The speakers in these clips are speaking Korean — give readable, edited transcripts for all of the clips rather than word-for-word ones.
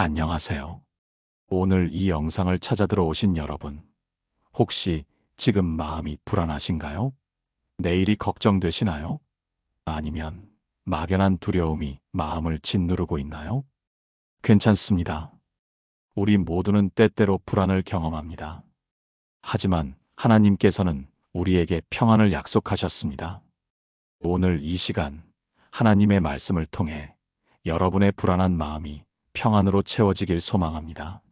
안녕하세요. 오늘 이 영상을 찾아 들어오신 여러분, 혹시 지금 마음이 불안하신가요? 내일이 걱정되시나요? 아니면 막연한 두려움이 마음을 짓누르고 있나요? 괜찮습니다. 우리 모두는 때때로 불안을 경험합니다. 하지만 하나님께서는 우리에게 평안을 약속하셨습니다. 오늘 이 시간 하나님의 말씀을 통해 여러분의 불안한 마음이 평안으로 채워지길 소망합니다.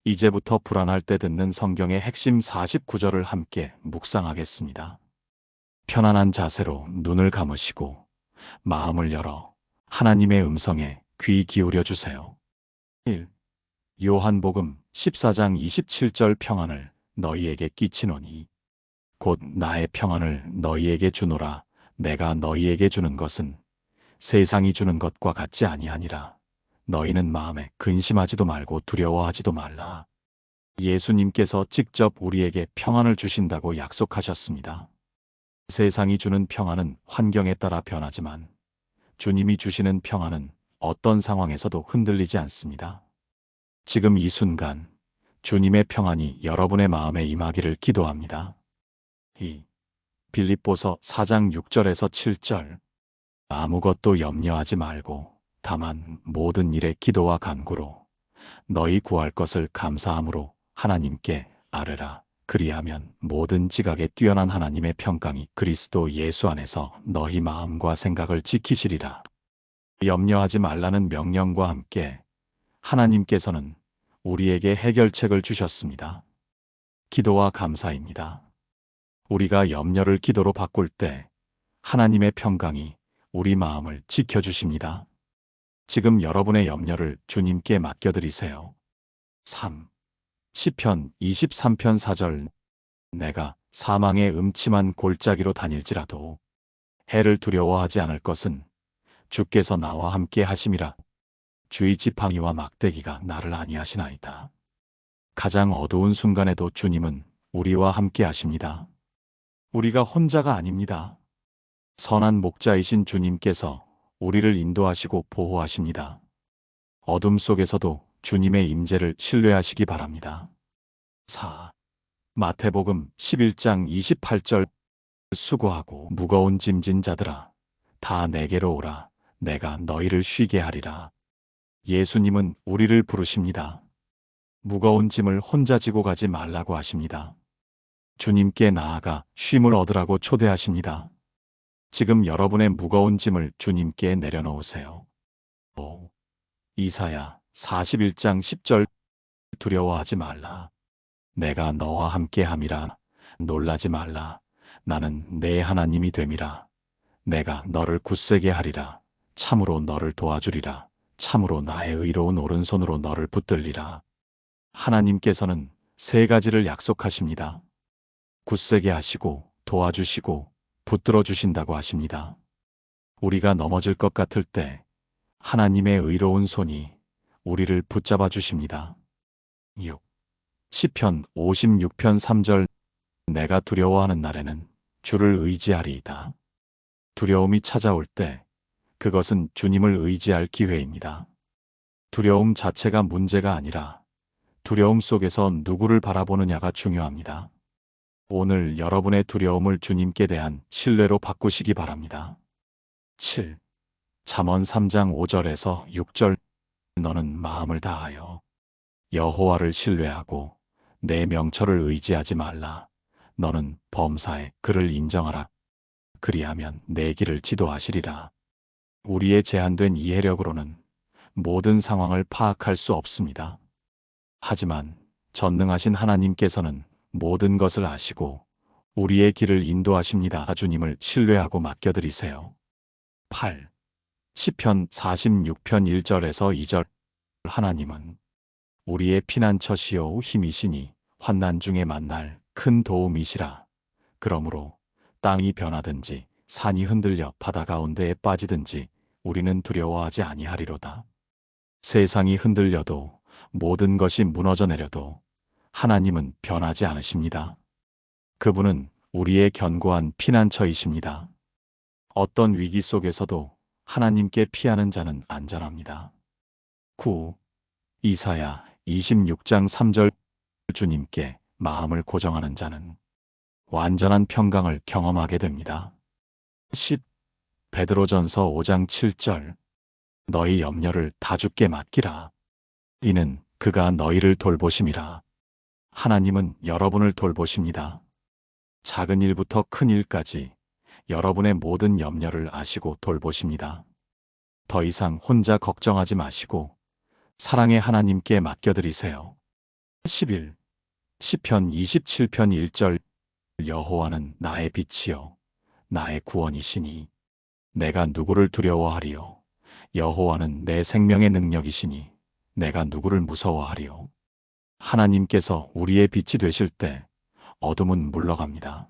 이제부터 불안할 때 듣는 성경의 핵심 49절을 함께 묵상하겠습니다. 편안한 자세로 눈을 감으시고 마음을 열어 하나님의 음성에 귀 기울여 주세요. 1. 요한복음 14장 27절 평안을 너희에게 끼치노니 곧 나의 평안을 너희에게 주노라. 내가 너희에게 주는 것은 세상이 주는 것과 같지 아니하니라. 너희는 마음에 근심하지도 말고 두려워하지도 말라. 예수님께서 직접 우리에게 평안을 주신다고 약속하셨습니다. 세상이 주는 평안은 환경에 따라 변하지만 주님이 주시는 평안은 어떤 상황에서도 흔들리지 않습니다. 지금 이 순간 주님의 평안이 여러분의 마음에 임하기를 기도합니다. 2. 빌립보서 4장 6절에서 7절 아무것도 염려하지 말고 다만 모든 일에 기도와 간구로 너희 구할 것을 감사함으로 하나님께 아뢰라. 그리하면 모든 지각에 뛰어난 하나님의 평강이 그리스도 예수 안에서 너희 마음과 생각을 지키시리라. 염려하지 말라는 명령과 함께 하나님께서는 우리에게 해결책을 주셨습니다. 기도와 감사입니다. 우리가 염려를 기도로 바꿀 때 하나님의 평강이 우리 마음을 지켜주십니다. 지금 여러분의 염려를 주님께 맡겨드리세요. 3. 시편 23편 4절 내가 사망의 음침한 골짜기로 다닐지라도 해를 두려워하지 않을 것은 주께서 나와 함께 하심이라. 주의 지팡이와 막대기가 나를 안위하시나이다. 가장 어두운 순간에도 주님은 우리와 함께 하십니다. 우리가 혼자가 아닙니다. 선한 목자이신 주님께서 우리를 인도하시고 보호하십니다. 어둠 속에서도 주님의 임재를 신뢰하시기 바랍니다. 4. 마태복음 11장 28절 수고하고 무거운 짐진 자들아 다 내게로 오라. 내가 너희를 쉬게 하리라. 예수님은 우리를 부르십니다. 무거운 짐을 혼자 지고 가지 말라고 하십니다. 주님께 나아가 쉼을 얻으라고 초대하십니다. 지금 여러분의 무거운 짐을 주님께 내려놓으세요. 5. 이사야 41장 10절 두려워하지 말라. 내가 너와 함께 함이라. 놀라지 말라. 나는 내 하나님이 됨이라. 내가 너를 굳세게 하리라. 참으로 너를 도와주리라. 참으로 나의 의로운 오른손으로 너를 붙들리라. 하나님께서는 세 가지를 약속하십니다. 굳세게 하시고 도와주시고 붙들어 주신다고 하십니다. 우리가 넘어질 것 같을 때 하나님의 의로운 손이 우리를 붙잡아 주십니다. 6. 시편 56편 3절 내가 두려워하는 날에는 주를 의지하리이다. 두려움이 찾아올 때 그것은 주님을 의지할 기회입니다. 두려움 자체가 문제가 아니라 두려움 속에서 누구를 바라보느냐가 중요합니다. 오늘 여러분의 두려움을 주님께 대한 신뢰로 바꾸시기 바랍니다. 7. 잠언 3장 5절에서 6절 너는 마음을 다하여 여호와를 신뢰하고 내 명철을 의지하지 말라. 너는 범사에 그를 인정하라. 그리하면 내 길을 지도하시리라. 우리의 제한된 이해력으로는 모든 상황을 파악할 수 없습니다. 하지만 전능하신 하나님께서는 모든 것을 아시고 우리의 길을 인도하십니다. 주님을 신뢰하고 맡겨드리세요. 8. 시편 46편 1절에서 2절 하나님은 우리의 피난처시요 힘이시니 환난 중에 만날 큰 도움이시라. 그러므로 땅이 변하든지 산이 흔들려 바다 가운데에 빠지든지 우리는 두려워하지 아니하리로다. 세상이 흔들려도 모든 것이 무너져 내려도 하나님은 변하지 않으십니다. 그분은 우리의 견고한 피난처이십니다. 어떤 위기 속에서도 하나님께 피하는 자는 안전합니다. 9. 이사야 26장 3절 주님께 마음을 고정하는 자는 완전한 평강을 경험하게 됩니다. 10. 베드로전서 5장 7절 너희 염려를 다 주께 맡기라. 이는 그가 너희를 돌보심이라. 하나님은 여러분을 돌보십니다. 작은 일부터 큰 일까지 여러분의 모든 염려를 아시고 돌보십니다. 더 이상 혼자 걱정하지 마시고 사랑의 하나님께 맡겨드리세요. 11. 시편 27편 1절 여호와는 나의 빛이요 나의 구원이시니 내가 누구를 두려워하리요. 여호와는 내 생명의 능력이시니 내가 누구를 무서워하리요. 하나님께서 우리의 빛이 되실 때 어둠은 물러갑니다.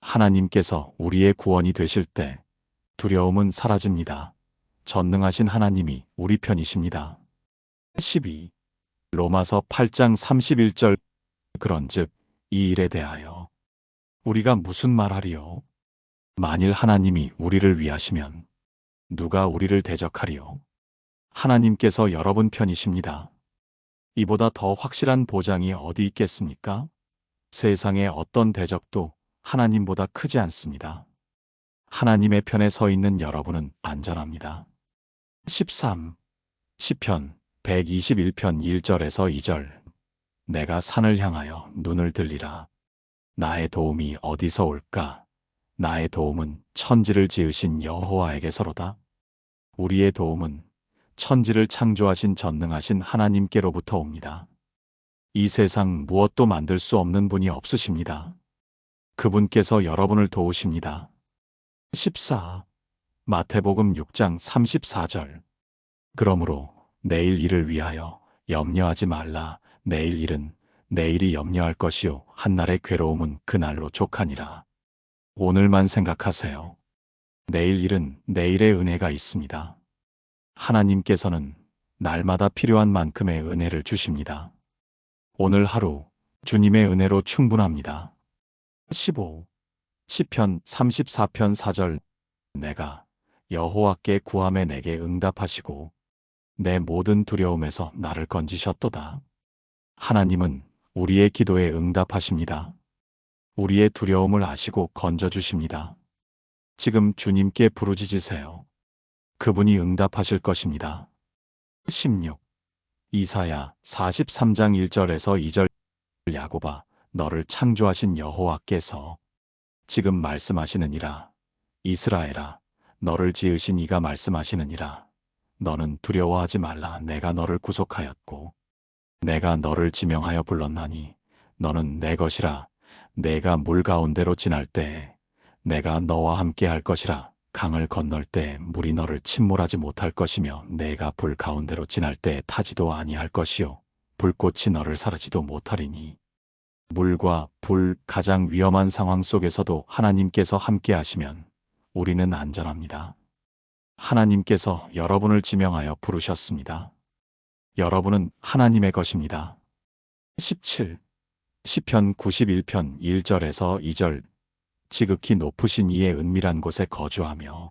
하나님께서 우리의 구원이 되실 때 두려움은 사라집니다. 전능하신 하나님이 우리 편이십니다. 12. 로마서 8장 31절 그런즉 이 일에 대하여 우리가 무슨 말하리요? 만일 하나님이 우리를 위하시면 누가 우리를 대적하리요? 하나님께서 여러분 편이십니다. 이보다 더 확실한 보장이 어디 있겠습니까? 세상의 어떤 대적도 하나님보다 크지 않습니다. 하나님의 편에 서 있는 여러분은 안전합니다. 13. 시편 121편 1절에서 2절 내가 산을 향하여 눈을 들리라. 나의 도움이 어디서 올까? 나의 도움은 천지를 지으신 여호와에게서로다. 우리의 도움은 천지를 창조하신 전능하신 하나님께로부터 옵니다. 이 세상 무엇도 만들 수 없는 분이 없으십니다. 그분께서 여러분을 도우십니다. 14. 마태복음 6장 34절 그러므로 내일 일을 위하여 염려하지 말라. 내일 일은 내일이 염려할 것이요 한날의 괴로움은 그날로 족하니라. 오늘만 생각하세요. 내일 일은 내일의 은혜가 있습니다. 하나님께서는 날마다 필요한 만큼의 은혜를 주십니다. 오늘 하루 주님의 은혜로 충분합니다. 15. 시편 34편 4절 내가 여호와께 구함에 내게 응답하시고 내 모든 두려움에서 나를 건지셨도다. 하나님은 우리의 기도에 응답하십니다. 우리의 두려움을 아시고 건져주십니다. 지금 주님께 부르짖으세요. 그분이 응답하실 것입니다. 16. 이사야 43장 1절에서 2절 야곱아 너를 창조하신 여호와께서 지금 말씀하시느니라. 이스라엘아 너를 지으신 이가 말씀하시느니라. 너는 두려워하지 말라. 내가 너를 구속하였고 내가 너를 지명하여 불렀나니 너는 내 것이라. 내가 물 가운데로 지날 때에 내가 너와 함께 할 것이라. 강을 건널 때에 물이 너를 침몰하지 못할 것이며 내가 불 가운데로 지날 때에 타지도 아니할 것이요 불꽃이 너를 사르지도 못하리니. 물과 불 가장 위험한 상황 속에서도 하나님께서 함께 하시면 우리는 안전합니다. 하나님께서 여러분을 지명하여 부르셨습니다. 여러분은 하나님의 것입니다. 17. 시편 91편 1절에서 2절 지극히 높으신 이의 은밀한 곳에 거주하며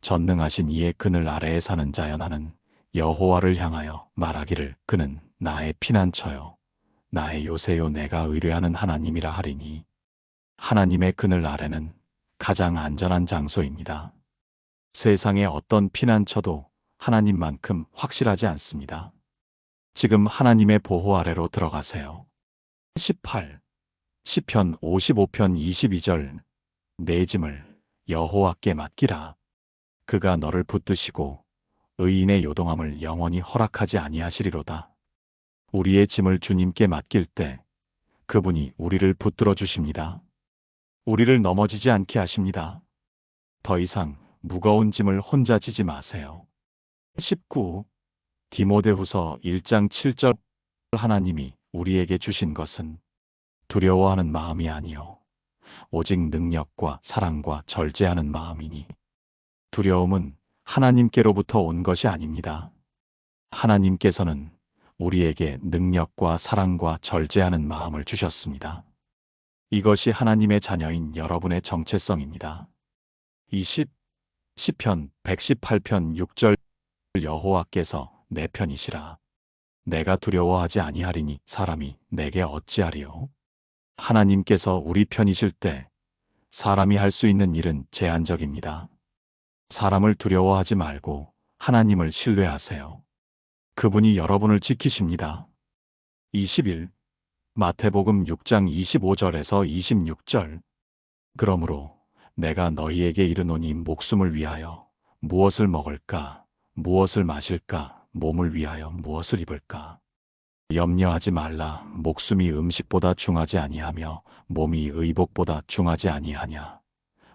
전능하신 이의 그늘 아래에 사는 자여 나는 여호와를 향하여 말하기를 그는 나의 피난처요 나의 요새요 내가 의뢰하는 하나님이라 하리니. 하나님의 그늘 아래는 가장 안전한 장소입니다. 세상의 어떤 피난처도 하나님만큼 확실하지 않습니다. 지금 하나님의 보호 아래로 들어가세요. 18. 시편 55편 22절 내 짐을 여호와께 맡기라. 그가 너를 붙드시고 의인의 요동함을 영원히 허락하지 아니하시리로다. 우리의 짐을 주님께 맡길 때 그분이 우리를 붙들어 주십니다. 우리를 넘어지지 않게 하십니다. 더 이상 무거운 짐을 혼자 지지 마세요. 19. 디모데후서 1장 7절 하나님이 우리에게 주신 것은 두려워하는 마음이 아니요 오직 능력과 사랑과 절제하는 마음이니. 두려움은 하나님께로부터 온 것이 아닙니다. 하나님께서는 우리에게 능력과 사랑과 절제하는 마음을 주셨습니다. 이것이 하나님의 자녀인 여러분의 정체성입니다. 20. 시편 118편 6절 여호와께서 내 편이시라. 내가 두려워하지 아니하리니 사람이 내게 어찌하리요. 하나님께서 우리 편이실 때 사람이 할 수 있는 일은 제한적입니다. 사람을 두려워하지 말고 하나님을 신뢰하세요. 그분이 여러분을 지키십니다. 20일 마태복음 6장 25절에서 26절. 그러므로 내가 너희에게 이르노니 목숨을 위하여 무엇을 먹을까, 무엇을 마실까, 몸을 위하여 무엇을 입을까. 염려하지 말라. 목숨이 음식보다 중하지 아니하며 몸이 의복보다 중하지 아니하냐.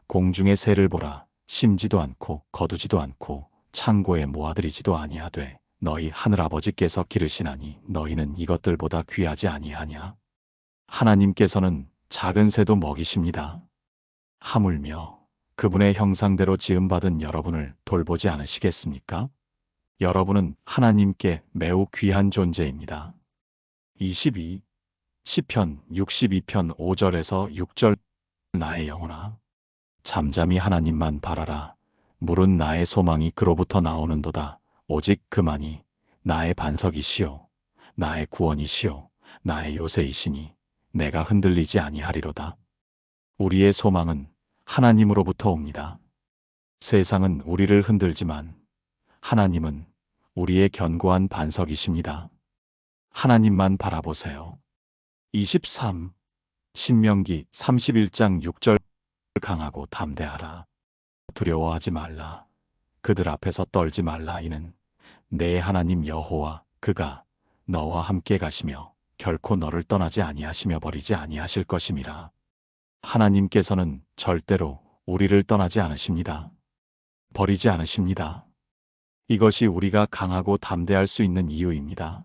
공중의 새를 보라. 심지도 않고 거두지도 않고 창고에 모아들이지도 아니하되 너희 하늘아버지께서 기르시나니 너희는 이것들보다 귀하지 아니하냐. 하나님께서는 작은 새도 먹이십니다. 하물며 그분의 형상대로 지음받은 여러분을 돌보지 않으시겠습니까? 여러분은 하나님께 매우 귀한 존재입니다. 22. 시편 62편 5절에서 6절. 나의 영혼아, 잠잠히 하나님만 바라라. 물은 나의 소망이 그로부터 나오는도다. 오직 그만이 나의 반석이시요 나의 구원이시요 나의 요새이시니 내가 흔들리지 아니하리로다. 우리의 소망은 하나님으로부터 옵니다. 세상은 우리를 흔들지만 하나님은 우리의 견고한 반석이십니다. 하나님만 바라보세요. 23. 신명기 31장 6절. 강하고 담대하라. 두려워하지 말라. 그들 앞에서 떨지 말라. 이는 내 하나님 여호와 그가 너와 함께 가시며 결코 너를 떠나지 아니하시며 버리지 아니하실 것임이라. 하나님께서는 절대로 우리를 떠나지 않으십니다. 버리지 않으십니다. 이것이 우리가 강하고 담대할 수 있는 이유입니다.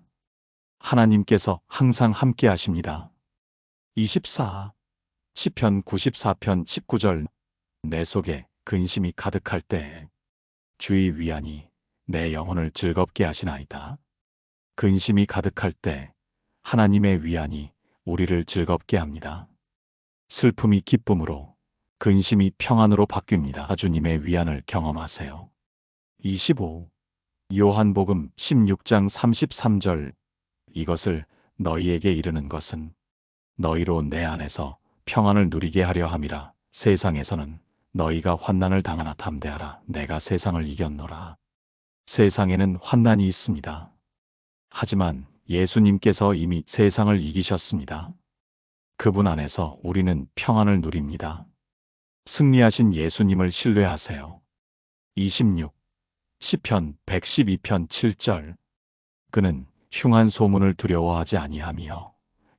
하나님께서 항상 함께 하십니다. 24. 시편 94편 19절. 내 속에 근심이 가득할 때에 주의 위안이 내 영혼을 즐겁게 하시나이다. 근심이 가득할 때 하나님의 위안이 우리를 즐겁게 합니다. 슬픔이 기쁨으로, 근심이 평안으로 바뀝니다. 주님의 위안을 경험하세요. 25. 요한복음 16장 33절. 이것을 너희에게 이르는 것은 너희로 내 안에서 평안을 누리게 하려 함이라. 세상에서는 너희가 환난을 당하나 담대하라. 내가 세상을 이겼노라. 세상에는 환난이 있습니다. 하지만 예수님께서 이미 세상을 이기셨습니다. 그분 안에서 우리는 평안을 누립니다. 승리하신 예수님을 신뢰하세요. 26. 시편 112편 7절. 그는 흉한 소문을 두려워하지 아니하며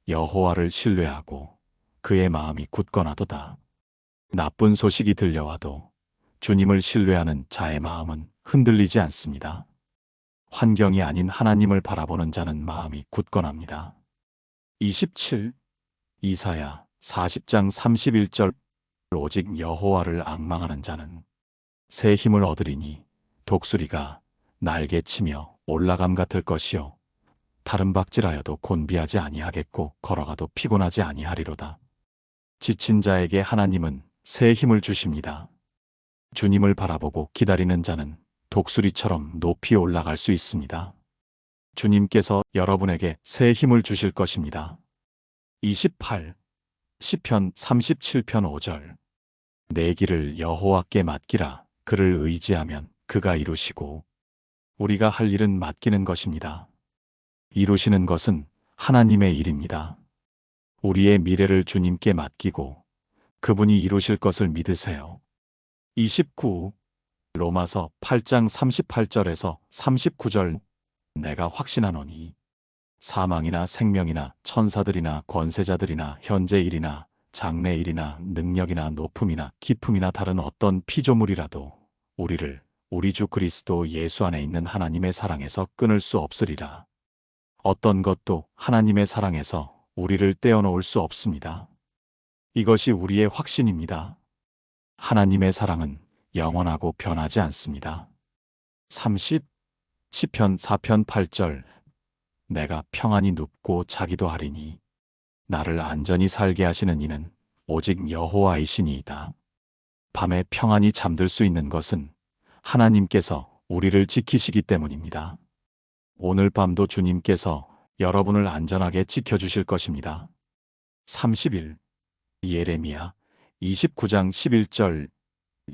여호와를 신뢰하고 그의 마음이 굳건하도다. 나쁜 소식이 들려와도 주님을 신뢰하는 자의 마음은 흔들리지 않습니다. 환경이 아닌 하나님을 바라보는 자는 마음이 굳건합니다. 27. 이사야 40장 31절. 오직 여호와를 앙망하는 자는 새 힘을 얻으리니 독수리가 날개치며 올라감 같을 것이요 다른 박질하여도 곤비하지 아니하겠고 걸어가도 피곤하지 아니하리로다. 지친 자에게 하나님은 새 힘을 주십니다. 주님을 바라보고 기다리는 자는 독수리처럼 높이 올라갈 수 있습니다. 주님께서 여러분에게 새 힘을 주실 것입니다. 28. 시편 37편 5절. 내 길을 여호와께 맡기라. 그를 의지하면 그가 이루시고. 우리가 할 일은 맡기는 것입니다. 이루시는 것은 하나님의 일입니다. 우리의 미래를 주님께 맡기고 그분이 이루실 것을 믿으세요. 29. 로마서 8장 38절에서 39절. 내가 확신하노니 사망이나 생명이나 천사들이나 권세자들이나 현재일이나 장래일이나 능력이나 높음이나 깊음이나 다른 어떤 피조물이라도 우리를 우리 주 그리스도 예수 안에 있는 하나님의 사랑에서 끊을 수 없으리라. 어떤 것도 하나님의 사랑에서 우리를 떼어놓을 수 없습니다. 이것이 우리의 확신입니다. 하나님의 사랑은 영원하고 변하지 않습니다. 30. 시편 4편 8절. 내가 평안히 눕고 자기도 하리니 나를 안전히 살게 하시는 이는 오직 여호와이시니이다. 밤에 평안히 잠들 수 있는 것은 하나님께서 우리를 지키시기 때문입니다. 오늘 밤도 주님께서 여러분을 안전하게 지켜주실 것입니다. 30일 예레미야 29장 11절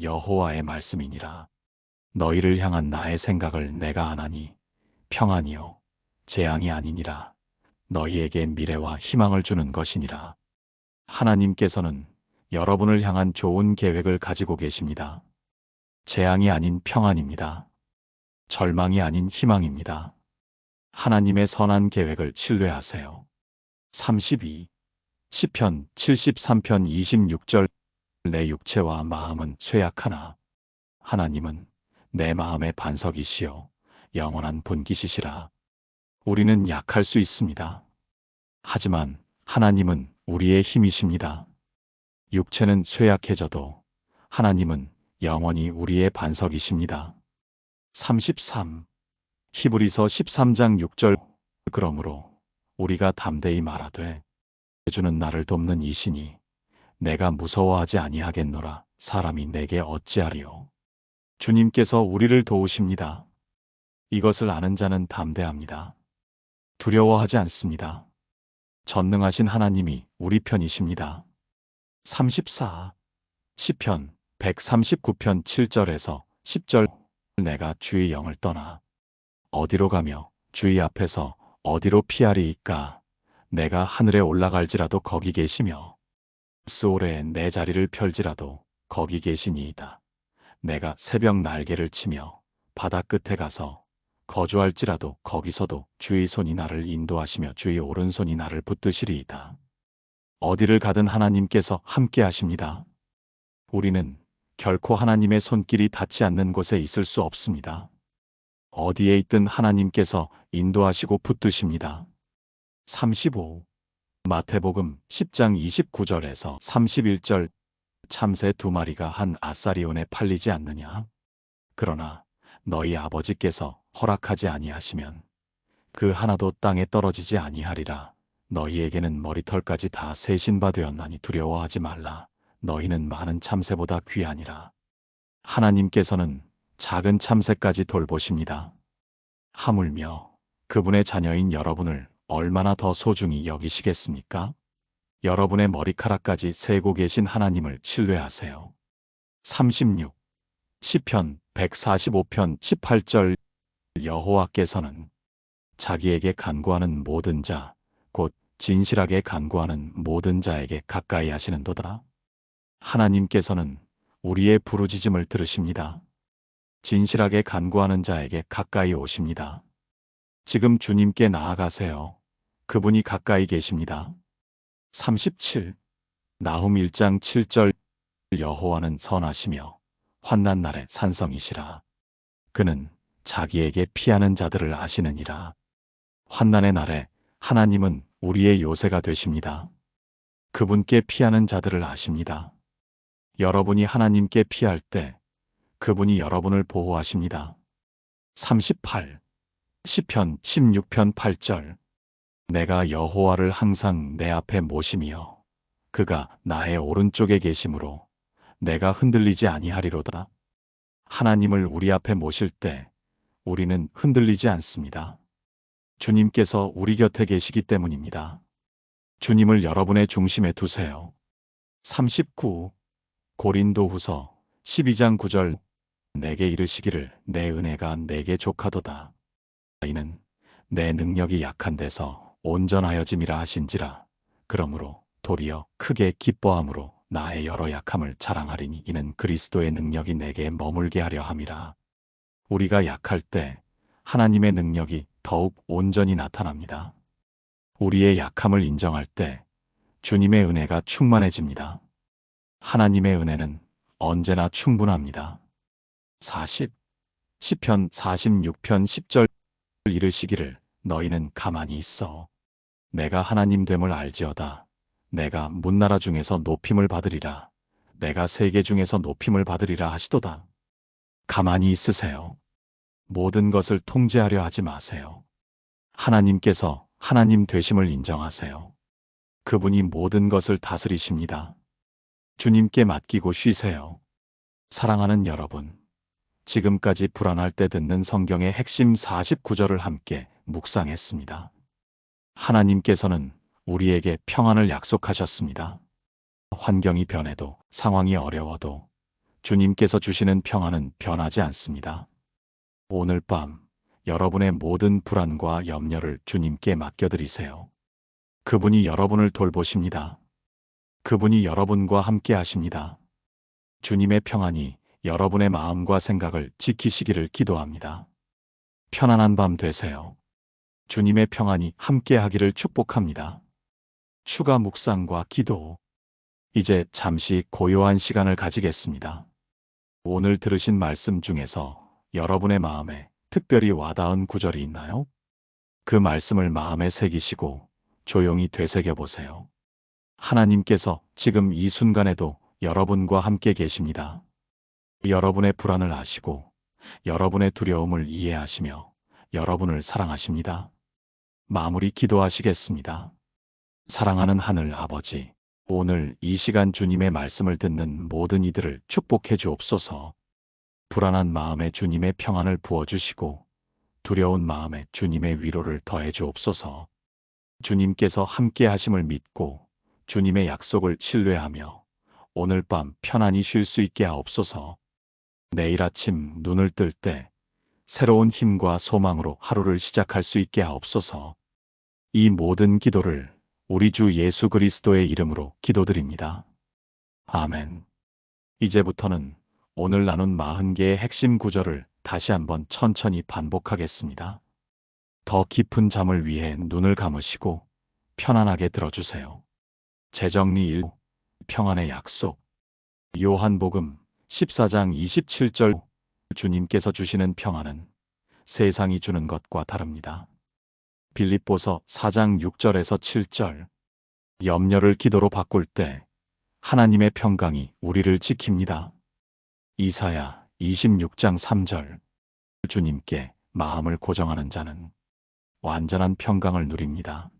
여호와의 말씀이니라. 너희를 향한 나의 생각을 내가 아나니 평안이요 재앙이 아니니라. 너희에게 미래와 희망을 주는 것이니라. 하나님께서는 여러분을 향한 좋은 계획을 가지고 계십니다. 재앙이 아닌 평안입니다. 절망이 아닌 희망입니다. 하나님의 선한 계획을 신뢰하세요. 32. 시편 73편 26절 내 육체와 마음은 쇠약하나 하나님은 내 마음의 반석이시요 영원한 분깃이시라. 우리는 약할 수 있습니다. 하지만 하나님은 우리의 힘이십니다. 육체는 쇠약해져도 하나님은 영원히 우리의 반석이십니다. 33. 히브리서 13장 6절 그러므로 우리가 담대히 말하되 주는 나를 돕는 이시니 내가 무서워하지 아니하겠노라. 사람이 내게 어찌하리요. 주님께서 우리를 도우십니다. 이것을 아는 자는 담대합니다. 두려워하지 않습니다. 전능하신 하나님이 우리 편이십니다. 34. 시편 139편 7절에서 10절 내가 주의 영을 떠나 어디로 가며 주의 앞에서 어디로 피하리이까. 내가 하늘에 올라갈지라도 거기 계시며 스올에 내 자리를 펼지라도 거기 계시니이다. 내가 새벽 날개를 치며 바다 끝에 가서 거주할지라도 거기서도 주의 손이 나를 인도하시며 주의 오른손이 나를 붙드시리이다. 어디를 가든 하나님께서 함께 하십니다. 우리는 결코 하나님의 손길이 닿지 않는 곳에 있을 수 없습니다. 어디에 있든 하나님께서 인도하시고 붙드십니다. 35. 마태복음 10장 29절에서 31절 참새 2마리가 한 아사리온에 팔리지 않느냐? 그러나 너희 아버지께서 허락하지 아니하시면 그 하나도 땅에 떨어지지 아니하리라. 너희에게는 머리털까지 다 세신 바 되었나니 두려워하지 말라. 너희는 많은 참새보다 귀하니라. 하나님께서는 작은 참새까지 돌보십니다. 하물며 그분의 자녀인 여러분을 얼마나 더 소중히 여기시겠습니까? 여러분의 머리카락까지 세고 계신 하나님을 신뢰하세요. 36. 시편 145편 18절 여호와께서는 자기에게 간구하는 모든 자, 곧 진실하게 간구하는 모든 자에게 가까이 하시는도다. 하나님께서는 우리의 부르짖음을 들으십니다. 진실하게 간구하는 자에게 가까이 오십니다. 지금 주님께 나아가세요. 그분이 가까이 계십니다. 37. 나훔 1장 7절 여호와는 선하시며 환난 날에 산성이시라. 그는 자기에게 피하는 자들을 아시느니라. 환난의 날에 하나님은 우리의 요새가 되십니다. 그분께 피하는 자들을 아십니다. 여러분이 하나님께 피할 때 그분이 여러분을 보호하십니다. 38. 시편 16편 8절 내가 여호와를 항상 내 앞에 모심이여 그가 나의 오른쪽에 계심으로 내가 흔들리지 아니하리로다. 하나님을 우리 앞에 모실 때 우리는 흔들리지 않습니다. 주님께서 우리 곁에 계시기 때문입니다. 주님을 여러분의 중심에 두세요. 39. 고린도후서 12장 9절 내게 이르시기를 내 은혜가 내게 족하도다. 이는 내 능력이 약한 데서 온전하여짐이라 하신지라. 그러므로 도리어 크게 기뻐함으로 나의 여러 약함을 자랑하리니 이는 그리스도의 능력이 내게 머물게 하려 함이라. 우리가 약할 때 하나님의 능력이 더욱 온전히 나타납니다. 우리의 약함을 인정할 때 주님의 은혜가 충만해집니다. 하나님의 은혜는 언제나 충분합니다. 40. 시편 46편 10절 이르시기를 너희는 가만히 있어 내가 하나님 됨을 알지어다. 내가 문나라 중에서 높임을 받으리라. 내가 세계 중에서 높임을 받으리라 하시도다. 가만히 있으세요. 모든 것을 통제하려 하지 마세요. 하나님께서 하나님 되심을 인정하세요. 그분이 모든 것을 다스리십니다. 주님께 맡기고 쉬세요. 사랑하는 여러분, 지금까지 불안할 때 듣는 성경의 핵심 49절을 함께 묵상했습니다. 하나님께서는 우리에게 평안을 약속하셨습니다. 환경이 변해도 상황이 어려워도 주님께서 주시는 평안은 변하지 않습니다. 오늘 밤 여러분의 모든 불안과 염려를 주님께 맡겨드리세요. 그분이 여러분을 돌보십니다. 그분이 여러분과 함께 하십니다. 주님의 평안이 여러분의 마음과 생각을 지키시기를 기도합니다. 편안한 밤 되세요. 주님의 평안이 함께 하기를 축복합니다. 추가 묵상과 기도. 이제 잠시 고요한 시간을 가지겠습니다. 오늘 들으신 말씀 중에서 여러분의 마음에 특별히 와닿은 구절이 있나요? 그 말씀을 마음에 새기시고 조용히 되새겨 보세요. 하나님께서 지금 이 순간에도 여러분과 함께 계십니다. 여러분의 불안을 아시고 여러분의 두려움을 이해하시며 여러분을 사랑하십니다. 마무리 기도하시겠습니다. 사랑하는 하늘 아버지, 오늘 이 시간 주님의 말씀을 듣는 모든 이들을 축복해 주옵소서. 불안한 마음에 주님의 평안을 부어주시고 두려운 마음에 주님의 위로를 더해 주옵소서. 주님께서 함께 하심을 믿고 주님의 약속을 신뢰하며 오늘 밤 편안히 쉴 수 있게 하옵소서. 내일 아침 눈을 뜰 때 새로운 힘과 소망으로 하루를 시작할 수 있게 하옵소서. 이 모든 기도를 우리 주 예수 그리스도의 이름으로 기도드립니다. 아멘. 이제부터는 오늘 나눈 40개의 핵심 구절을 다시 한번 천천히 반복하겠습니다. 더 깊은 잠을 위해 눈을 감으시고 편안하게 들어주세요. 재정리 1. 평안의 약속. 요한복음 14장 27절. 주님께서 주시는 평안은 세상이 주는 것과 다릅니다. 빌립보서 4장 6절에서 7절. 염려를 기도로 바꿀 때 하나님의 평강이 우리를 지킵니다. 이사야 26장 3절. 주님께 마음을 고정하는 자는 완전한 평강을 누립니다.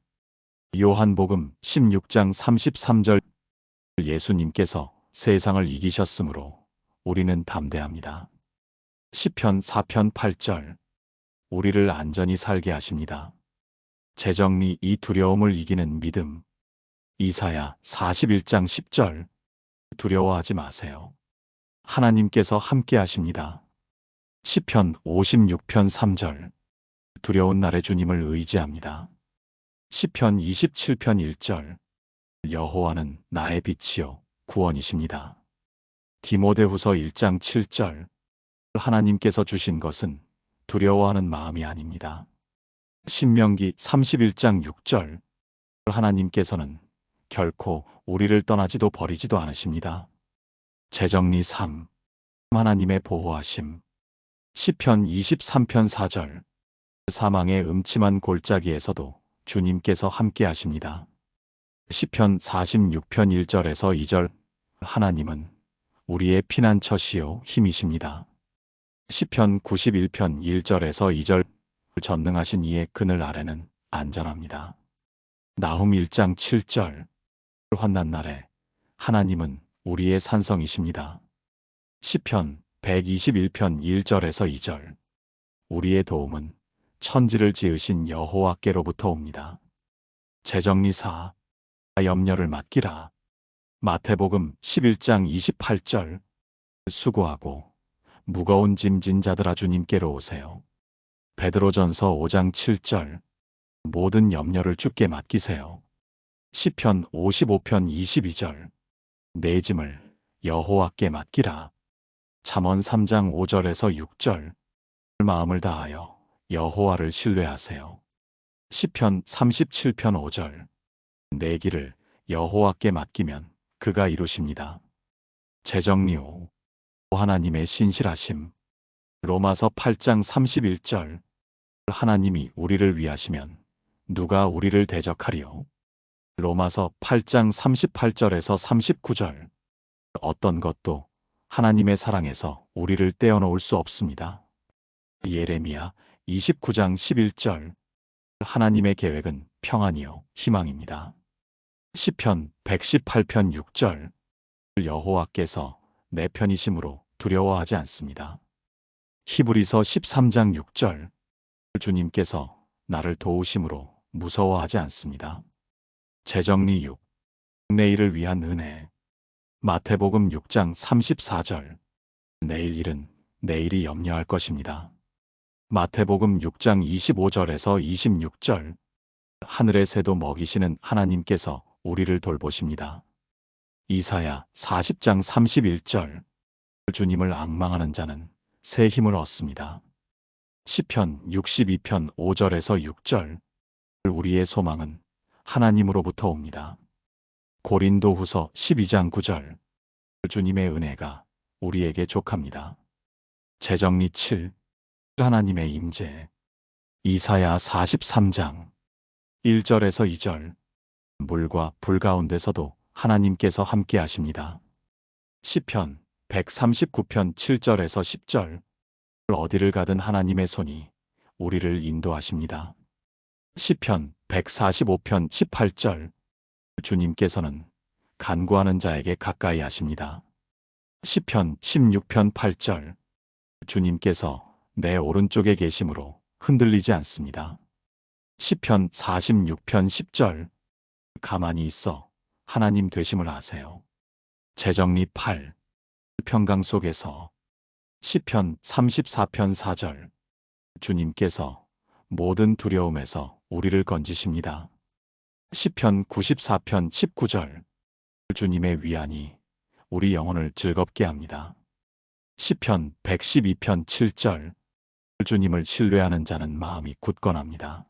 요한복음 16장 33절. 예수님께서 세상을 이기셨으므로 우리는 담대합니다. 시편 4편 8절. 우리를 안전히 살게 하십니다. 재정리 이 두려움을 이기는 믿음. 이사야 41장 10절. 두려워하지 마세요. 하나님께서 함께 하십니다. 시편 56편 3절. 두려운 날에 주님을 의지합니다. 시편 27편 1절. 여호와는 나의 빛이요 구원이십니다. 디모데후서 1장 7절. 하나님께서 주신 것은 두려워하는 마음이 아닙니다. 신명기 31장 6절. 하나님께서는 결코 우리를 떠나지도 버리지도 않으십니다. 재정리 3. 하나님의 보호하심. 시편 23편 4절. 사망의 음침한 골짜기에서도 주님께서 함께 하십니다. 시편 46편 1절에서 2절. 하나님은 우리의 피난처시요 힘이십니다. 시편 91편 1절에서 2절. 전능하신 이의 그늘 아래는 안전합니다. 나훔 1장 7절. 환난 날에 하나님은 우리의 산성이십니다. 시편 121편 1절에서 2절. 우리의 도움은 천지를 지으신 여호와께로부터 옵니다. 재정리 4. 염려를 맡기라. 마태복음 11장 28절. 수고하고 무거운 짐진 자들아 주님께로 오세요. 베드로전서 5장 7절. 모든 염려를 주께 맡기세요. 시편 55편 22절. 내 짐을 여호와께 맡기라. 잠언 3장 5절에서 6절. 마음을 다하여 여호와를 신뢰하세요. 시편 37편 5절. 내 길을 여호와께 맡기면 그가 이루십니다. 재정리 5. 하나님의 신실하심. 로마서 8장 31절. 하나님이 우리를 위하시면 누가 우리를 대적하리요? 로마서 8장 38절에서 39절. 어떤 것도 하나님의 사랑에서 우리를 떼어놓을 수 없습니다. 예레미야 29장 11절. 하나님의 계획은 평안이요 희망입니다. 시편 118편 6절. 여호와께서 내 편이심으로 두려워하지 않습니다. 히브리서 13장 6절. 주님께서 나를 도우심으로 무서워하지 않습니다. 재정리 6. 내일을 위한 은혜. 마태복음 6장 34절. 내일 일은 내일이 염려할 것입니다. 마태복음 6장 25절에서 26절. 하늘의 새도 먹이시는 하나님께서 우리를 돌보십니다. 이사야 40장 31절. 주님을 앙망하는 자는 새 힘을 얻습니다. 시편 62편 5절에서 6절. 우리의 소망은 하나님으로부터 옵니다. 고린도후서 12장 9절. 주님의 은혜가 우리에게 족합니다. 재정리 7. 하나님의 임재. 이사야 43장 1절에서 2절. 물과 불 가운데서도 하나님께서 함께 하십니다. 시편 139편 7절에서 10절. 어디를 가든 하나님의 손이 우리를 인도하십니다. 시편 145편 18절. 주님께서는 간구하는 자에게 가까이 하십니다. 시편 16편 8절. 주님께서 내 오른쪽에 계심으로 흔들리지 않습니다. 시편 46편 10절. 가만히 있어 하나님 되심을 아세요. 재정리 8. 평강 속에서. 시편 34편 4절. 주님께서 모든 두려움에서 우리를 건지십니다. 시편 94편 19절. 주님의 위안이 우리 영혼을 즐겁게 합니다. 시편 112편 7절. 주님을 신뢰하는 자는 마음이 굳건합니다.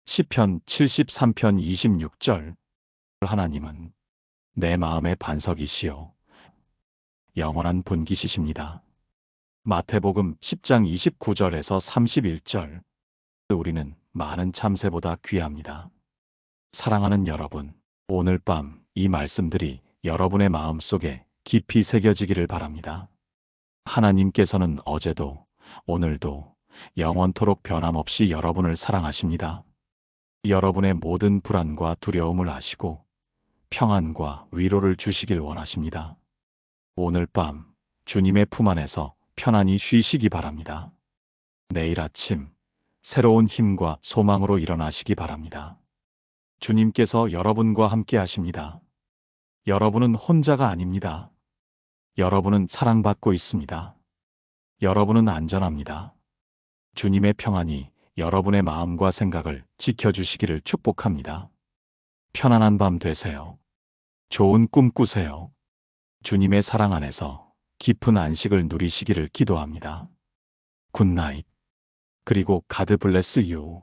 시편 73편 26절. 하나님은 내 마음의 반석이시요 영원한 분깃이십니다. 마태복음 10장 29절에서 31절. 우리는 많은 참새보다 귀합니다. 사랑하는 여러분, 오늘 밤 이 말씀들이 여러분의 마음속에 깊이 새겨지기를 바랍니다. 하나님께서는 어제도 오늘도 영원토록 변함없이 여러분을 사랑하십니다. 여러분의 모든 불안과 두려움을 아시고 평안과 위로를 주시길 원하십니다. 오늘 밤 주님의 품 안에서 편안히 쉬시기 바랍니다. 내일 아침 새로운 힘과 소망으로 일어나시기 바랍니다. 주님께서 여러분과 함께 하십니다. 여러분은 혼자가 아닙니다. 여러분은 사랑받고 있습니다. 여러분은 안전합니다. 주님의 평안이 여러분의 마음과 생각을 지켜주시기를 축복합니다. 편안한 밤 되세요. 좋은 꿈 꾸세요. 주님의 사랑 안에서 깊은 안식을 누리시기를 기도합니다. 굿나잇. 그리고 가드 블레스 유.